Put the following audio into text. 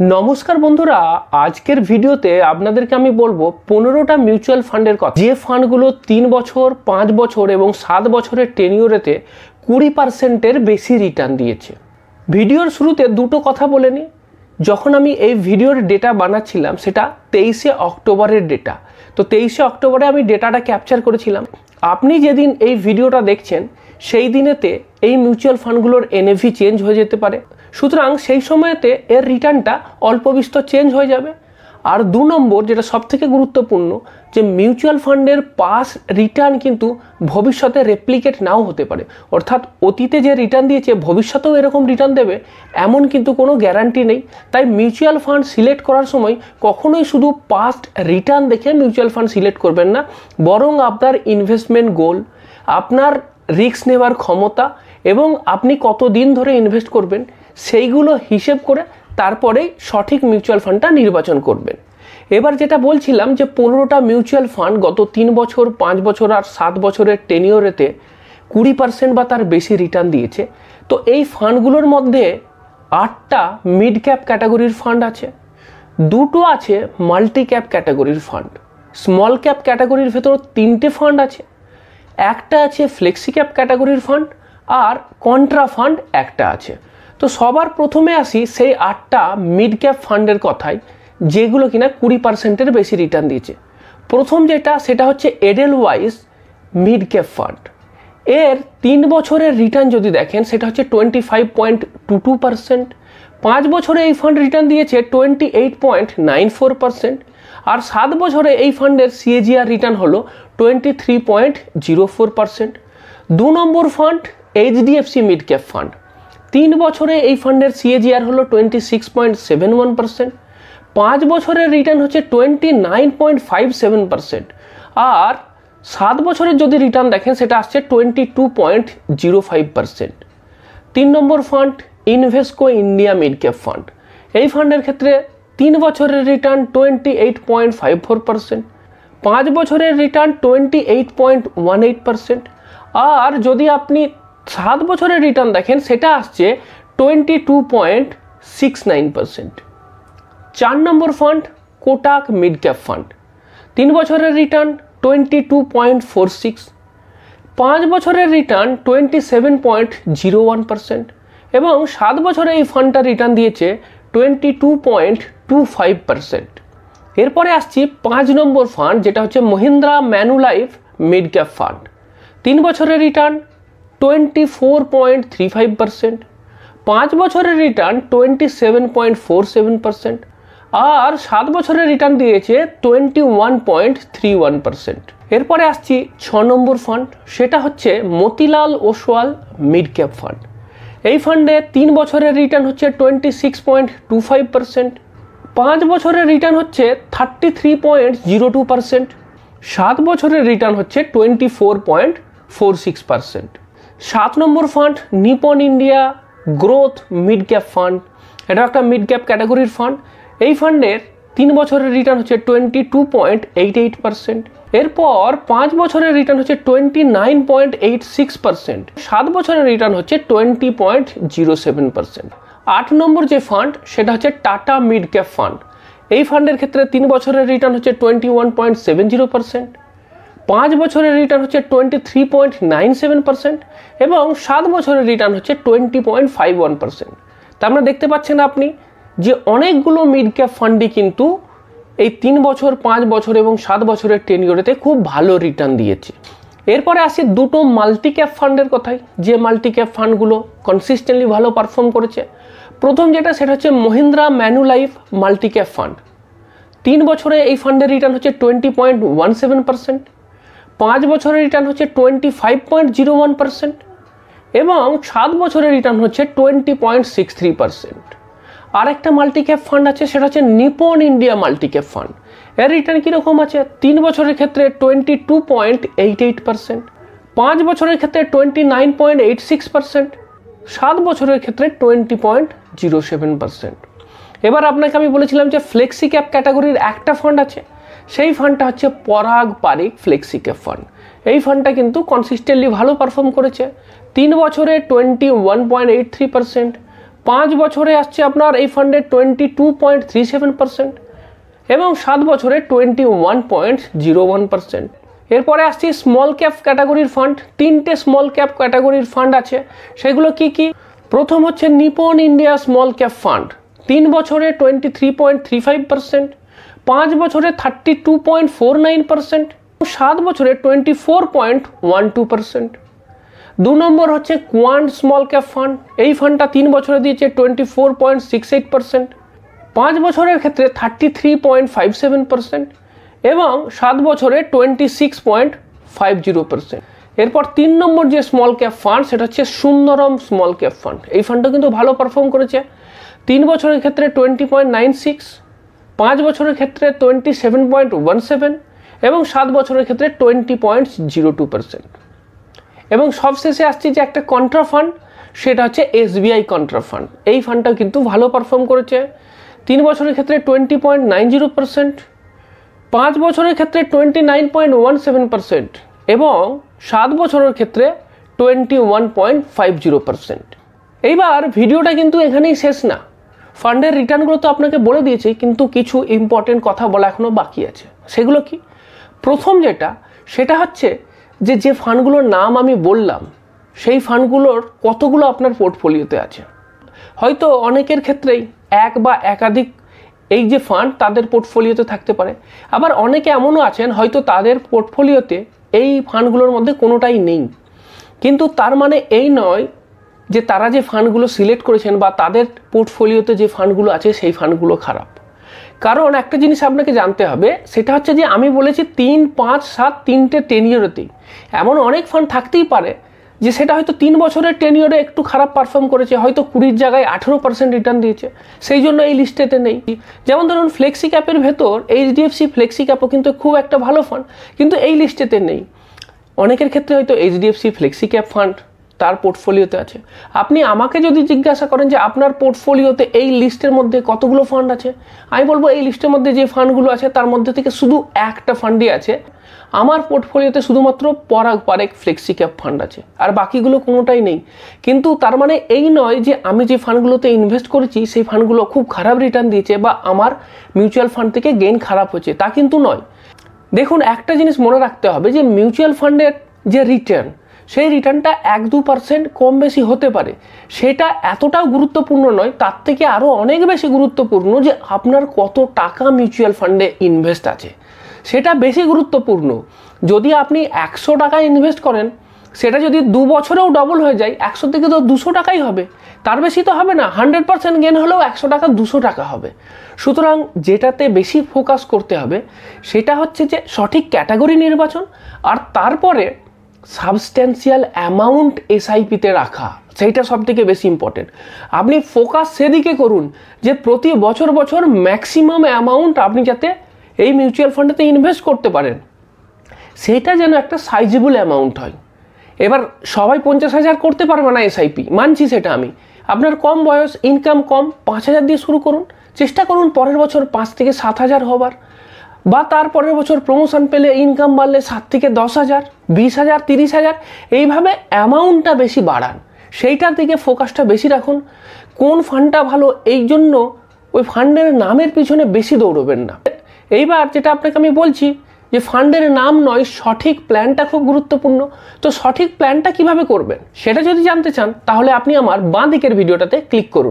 नमस्कार बंधुरा आजकेर भिडियोते आपनादेरके आमी बोलबो 15टा मिউচুয়াল फांडेर कथा जे फांडगुलो 3 बछर 5 बछर एबं 7 बछरेर टेनियोरेते 20% बेशी रिटार्न दिएছে। भिडियोर शुरूते दुटो कथा बोले नि যখন আমি এই ভিডিওর ডেটা বানাচ্ছিলাম সেটা 23 অক্টোবরের ডেটা। তো 23 অক্টোবরে আমি ডেটাটা ক্যাপচার করেছিলাম। আপনি যেদিন এই ভিডিওটা দেখছেন সেই দিনেতে এই মিউচুয়াল ফান্ডগুলোর এনএভি চেঞ্জ হয়ে যেতে পারে, সুতরাং সেই সময়তে এর রিটার্নটা অল্প বিস্তর চেঞ্জ হয়ে যাবে। আর দু নম্বর যেটা সবথেকে গুরুত্বপূর্ণ, যে মিউচুয়াল ফান্ডের পাস রিটার্ন কিন্তু ভবিষ্যতে রেপ্লিকেট নাও হতে পারে, অর্থাৎ অতীতে যে রিটার্ন দিয়েছে ভবিষ্যতেও এরকম রিটার্ন দেবে এমন কিন্তু কোনো গ্যারান্টি নেই। তাই মিউচুয়াল ফান্ড সিলেক্ট করার সময় কখনোই শুধু পাস্ট রিটার্ন দেখে মিউচুয়াল ফান্ড সিলেক্ট করবেন না, বরং আপনার ইনভেস্টমেন্ট গোল, আপনার রিস্ক নেওয়ার ক্ষমতা এবং আপনি কতদিন ধরে ইনভেস্ট করবেন সেইগুলো হিসেব করে তারপরে সঠিক মিউচুয়াল ফান্ডটা নির্বাচন করবেন। এবার যেটা বলছিলাম যে 15টা মিউচুয়াল ফান্ড গত 3 বছর 5 বছর আর 7 বছরের টেনিওরেতে 20% বা তার বেশি রিটার্ন দিয়েছে। তো এই ফান্ডগুলোর মধ্যে 8টা মিড ক্যাপ ক্যাটাগরির ফান্ড আছে, দুটো আছে মাল্টি ক্যাপ ক্যাটাগরির ফান্ড, স্মল ক্যাপ ক্যাটাগরির ভেতর 3টে ফান্ড আছে, একটা আছে ফ্লেক্সি ক্যাপ ক্যাটাগরির ফান্ড আর কন্ট্রা ফান্ড একটা আছে। তো সবার প্রথমে আসি সেই 8টা মিড ক্যাপ ফান্ডের কথায় যেগুলো কিনা 20%-এর বেশি রিটার্ন দিয়েছে। প্রথম যেটা সেটা হচ্ছে এডেলওয়াইস মিড ক্যাপ ফান্ড। এর 3 বছরের রিটার্ন যদি দেখেন সেটা হচ্ছে 25.22%, 5 বছরে এই ফান্ড রিটার্ন দিয়েছে 28.94%, আর 7 বছরে এই ফান্ডের সিএজিআর রিটার্ন হলো 23.04%। 2 নম্বর fund HDFC mid cap fund, 3 বছরে এই ফান্ডের সিএজিআর হলো 26.71%, 5 বছরের রিটার্ন হচ্ছে 29.57%, আর 7 বছরের যদি রিটার্ন দেখেন সেটা আসছে 22.05%। 3 নম্বর fund Invesco India mid cap fund, এই ফান্ডের ক্ষেত্রে 3 বছরের রিটার্ন 28.54%, 5 বছরের রিটার্ন 28.18%, আর যদি আপনি 7 বছরের রিটার্ন দেখেন সেটা আসছে 22.69%। 4 নম্বর fund Kotak mid cap fund, 3 বছরের রিটার্ন 22.46, 5 বছরের রিটার্ন 27.01%, এবং 7 বছরে এই ফান্ডটা রিটার্ন দিয়েছে 22.25%। এরপরে আসছি 5 নম্বর ফান্ড যেটা হচ্ছে মহিন্দ্রা ম্যানুলাইফ মিড ক্যাপ ফান্ড, 3 বছরের রিটার্ন 24.35%, 5 বছরের রিটার্ন 27.47%, আর 7 বছরের রিটার্ন দিয়েছে 21.31%। এরপরে আসছি 6 নম্বর ফান্ড, সেটা হচ্ছে Motilal Oswal mid cap fund. এই ফান্ডে 3 বছরের রিটার্ন হচ্ছে 26.25%, 5 বছরের রিটার্ন হচ্ছে 33.02%, 7 বছরের রিটার্ন হচ্ছে 24.46%। 7 নম্বর fund Nippon India growth mid cap fund, এটা একটা মিড ক্যাপ ক্যাটাগরির ফান্ড। এই ফান্ডের 3 বছরের রিটার্ন হচ্ছে 22.88%, এরপর 5 বছরের রিটার্ন হচ্ছে 29.86%, 7 বছরের রিটার্ন হচ্ছে 20.07%। 8 নম্বর যে ফান্ড সেটা হচ্ছে টাটা মিড ক্যাপ ফান্ড, এই ফান্ডের ক্ষেত্রে 3 বছরের রিটার্ন হচ্ছে 21.70%, 5 বছরের রিটার্ন হচ্ছে 23.97%, এবং 7 বছরের রিটার্ন হচ্ছে 20.51%। তা আমরা দেখতে পাচ্ছেন আপনি যে অনেকগুলো মিড ক্যাপ ফান্ডই কিন্তু এই 3 বছর 5 বছর এবং 7 বছরের টেনিওরেতে খুব ভালো রিটার্ন দিয়েছে। এরপরে আসি দুটো মাল্টি ক্যাপ ফান্ডের কথায়, যে মাল্টি ক্যাপ ফান্ডগুলো কনসিস্টেন্টলি ভালো পারফর্ম করেছে। প্রথম যেটা সেটা হচ্ছে মহিন্দ্রা ম্যানুলাইফ মাল্টি ক্যাপ ফান্ড, 3 বছরে এই ফান্ডের রিটার্ন হচ্ছে 20.17%, 5 বছরের রিটার্ন হচ্ছে 25.01%, এবং 7 বছরের রিটার্ন হচ্ছে 20.63%। আর একটা মাল্টি ক্যাপ ফান্ড আছে সেটা হচ্ছে Nipon India multi cap fund, এর রিটার্ন কীরকম আছে? 3 বছরের ক্ষেত্রে 22.88%, 5 বছরের ক্ষেত্রে 29.86%, 7 বছরের ক্ষেত্রে 20.07%। এবার আপনাকে আমি বলেছিলাম যে ফ্লেক্সি ক্যাপ ক্যাটাগরির একটা ফান্ড আছে, সেই ফান্ডটা হচ্ছে পরাগ পারিক ফ্লেক্সি ক্যাপ ফান্ড। এই ফান্ডটা কিন্তু কনসিস্টেন্টলি ভালো পারফর্ম করেছে। 3 বছরে 21.83%, 5 বছরে আসছে আপনার এই ফান্ডের 22.37% এবং 7 বছরে 21.01%। এরপরে আসছি স্মল ক্যাপ ক্যাটাগরির ফান্ড। 3টে স্মল ক্যাপ ক্যাটাগরির ফান্ড আছে, সেগুলো কি কি? প্রথম হচ্ছে Nipon India small cap fund, 3 বছরে 23.35%, 5 বছরে 32.49%, 7 বছরে 24.12%। 2 নম্বর হচ্ছে কোয়ান্ট স্মল ক্যাপ ফান্ড। এই ফান্ডটা 3 বছরে দিয়েছে 24.68%, 5 বছরের ক্ষেত্রে 33.57% এবং 7 বছরে 26.50%। এরপর 3 নম্বর যে স্মল ক্যাপ ফান্ড সেটা হচ্ছে সুন্দরম স্মল ক্যাপ ফান্ড। এই ফান্ডটা কিন্তু ভালো পারফর্ম করেছে। 3 বছরের ক্ষেত্রে 20.96, 5 বছরের ক্ষেত্রে 27.17 এবং 7 বছরের ক্ষেত্রে 20.02%। এবং সবশেষে আসছে যে একটা কন্ট্রা ফান্ড, সেটা হচ্ছে SBI কন্ট্রা ফান্ড। এই ফান্ডটা কিন্তু ভালো পারফর্ম করেছে। 3 বছরের ক্ষেত্রে 20.90%, 5 বছরের ক্ষেত্রে 29.17% এবং 7 বছরের ক্ষেত্রে 21.50%। এইবার ভিডিওটা কিন্তু এখানেই শেষ না। ফান্ডের রিটার্নগুলো তো আপনাকে বলে দিয়েছি, কিন্তু কিছু ইম্পর্টেন্ট কথা বলা এখনও বাকি আছে। সেগুলো কি? প্রথম সেটা হচ্ছে যে ফান্ডগুলোর নাম আমি বললাম, সেই ফান্ডগুলোর কতগুলো আপনার পোর্টফোলিওতে আছে। হয়তো অনেকের ক্ষেত্রেই এক বা একাধিক এই যে ফান্ড তাদের পোর্টফোলিওতে থাকতে পারে, আবার অনেকে এমনও আছেন হয়তো তাদের পোর্টফোলিওতে এই ফান্ডগুলোর মধ্যে কোনোটাই নেই। কিন্তু তার মানে এই নয় যে তারা যে ফান্ডগুলো সিলেক্ট করেছেন বা তাদের পোর্টফোলিওতে যে ফান্ডগুলো আছে সেই ফান্ডগুলো খারাপ। কারণ একটা জিনিস আপনাকে জানতে হবে, সেটা হচ্ছে যে আমি বলেছি 3, 5, 7 3টে টেনিয়রেতেই। এমন অনেক ফান্ড থাকতেই পারে যে সেটা হয়তো 3 বছরের টেনিয়রে একটু খারাপ পারফর্ম করেছে, হয়তো 20 জায়গায় 18% রিটার্ন দিয়েছে, সেই জন্য এই লিস্টেতে নেই। যেমন ধরুন ফ্লেক্সি ক্যাপের ভেতর HDFC ফ্লেক্সি ক্যাপও কিন্তু খুব একটা ভালো ফান্ড, কিন্তু এই লিস্টেতে নেই। অনেকের ক্ষেত্রে হয়তো HDFC ফ্লেক্সি ক্যাপ ফান্ড তার পোর্টফোলিওতে আছে। আপনি আমাকে যদি জিজ্ঞাসা করেন যে আপনার পোর্টফোলিওতে এই লিস্টের মধ্যে কতগুলো ফান্ড আছে, আমি বলবো এই লিস্টের মধ্যে যে ফান্ডগুলো আছে তার মধ্যে থেকে শুধু একটা ফান্ডই আছে আমার পোর্টফোলিওতে, শুধুমাত্র পরাগ পারেখ ফ্লেক্সি ক্যাপ ফান্ড আছে, আর বাকিগুলো কোনোটাই নেই। কিন্তু তার মানে এই নয় যে আমি যে ফান্ডগুলোতে ইনভেস্ট করেছি সেই ফান্ডগুলো খুব খারাপ রিটার্ন দিয়েছে বা আমার মিউচুয়াল ফান্ড থেকে গেইন খারাপ হয়েছে, তা কিন্তু নয়। দেখুন, একটা জিনিস মনে রাখতে হবে যে মিউচুয়াল ফান্ডের যে রিটার্ন, সেই রিটার্নটা 1-2% কম বেশি হতে পারে, সেটা এতটাও গুরুত্বপূর্ণ নয়। তার থেকে আরও অনেক বেশি গুরুত্বপূর্ণ যে আপনার কত টাকা মিউচুয়াল ফান্ডে ইনভেস্ট আছে, সেটা বেশি গুরুত্বপূর্ণ। যদি আপনি 100 টাকা ইনভেস্ট করেন, সেটা যদি 2 বছরেও ডবল হয়ে যায়, 100 থেকে তো 200 টাকাই হবে, তার বেশি তো হবে না। 100% গেন হলেও 100 টাকা 200 টাকা হবে। সুতরাং যেটাতে বেশি ফোকাস করতে হবে সেটা হচ্ছে যে সঠিক ক্যাটাগরি নির্বাচন, আর তারপরে সাবস্ট্যান্সিয়াল অ্যামাউন্ট SIPতে রাখা, সেইটা সব থেকে বেশি ইম্পর্টেন্ট। আপনি ফোকাস সেদিকে করুন যে প্রতি বছর ম্যাক্সিমাম অ্যামাউন্ট আপনি যাতে এই মিউচুয়াল ফান্ডেতে ইনভেস্ট করতে পারেন, সেটা যেন একটা সাইজেবল অ্যামাউন্ট হয়। এবার সবাই 50,000 করতে পারবে না SIP, মানছি সেটা আমি। আপনার কম বয়স, ইনকাম কম, 5,000 দিয়ে শুরু করুন, চেষ্টা করুন পরের বছর 5 থেকে 7,000 হবার, বা তারপরের বছর প্রমোশন পেলে ইনকাম বাড়লে 7 থেকে 10,000, 20,000, 30,000, এইভাবে অ্যামাউন্টটা বেশি বাড়ান, সেইটার দিকে ফোকাসটা বেশি রাখুন। কোন ফান্ডটা ভালো এই জন্য ওই ফান্ডের নামের পিছনে বেশি দৌড়বেন না। এইবার যেটা আপনাকে আমি বলছি যে ফান্ডের নাম নয়, সঠিক প্ল্যানটা খুব গুরুত্বপূর্ণ। তো সঠিক প্ল্যানটা কিভাবে করবেন সেটা যদি জানতে চান, তাহলে আপনি আমার বাঁ দিকের ভিডিওটাতে ক্লিক করুন।